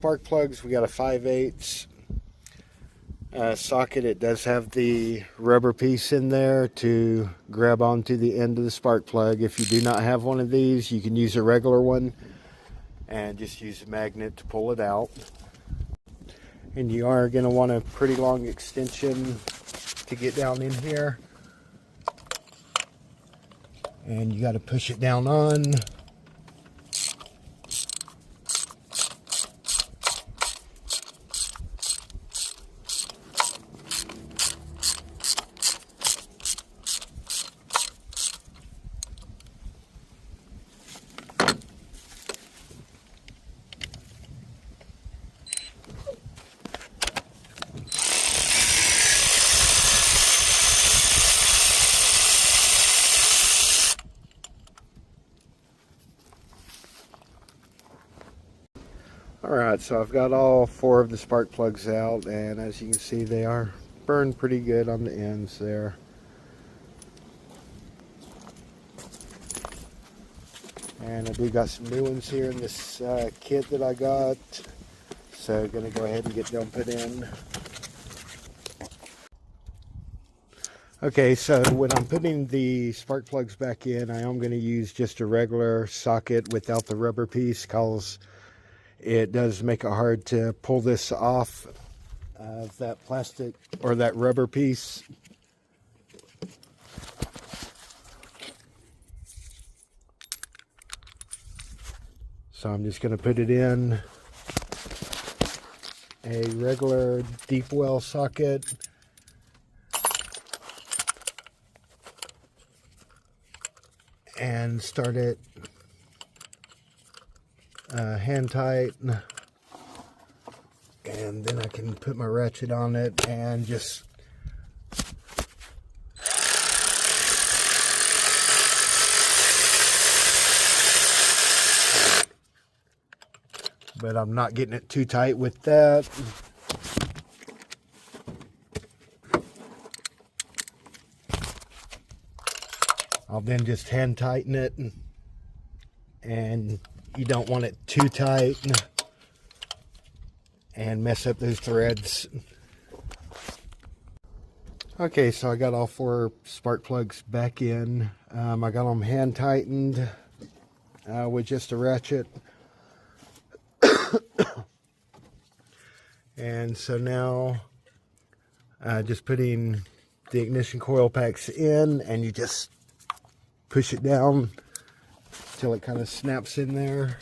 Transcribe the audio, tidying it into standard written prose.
Spark plugs, we got a 5/8 socket. It does have the rubber piece in there to grab onto the end of the spark plug. If you do not have one of these, you can use a regular one and just use a magnet to pull it out. And you are going to want a pretty long extension to get down in here, and you got to push it down on. Alright, so I've got all 4 of the spark plugs out, and as you can see, they are burned pretty good on the ends there. And I do got some new ones here in this kit that I got, so I'm going to go ahead and get them put in. Okay, so when I'm putting the spark plugs back in, I am going to use just a regular socket without the rubber piece, because it does make it hard to pull this off of that plastic or that rubber piece. So I'm just going to put it in a regular deep well socket. And start it hand tight, and then I can put my ratchet on it and just but I'm not getting it too tight with that. I'll then just hand tighten it, and you don't want it too tight and mess up those threads. Okay, so I got all 4 spark plugs back in. I got them hand tightened with just a ratchet. And so now just putting the ignition coil packs in, and you just push it down till it kind of snaps in there.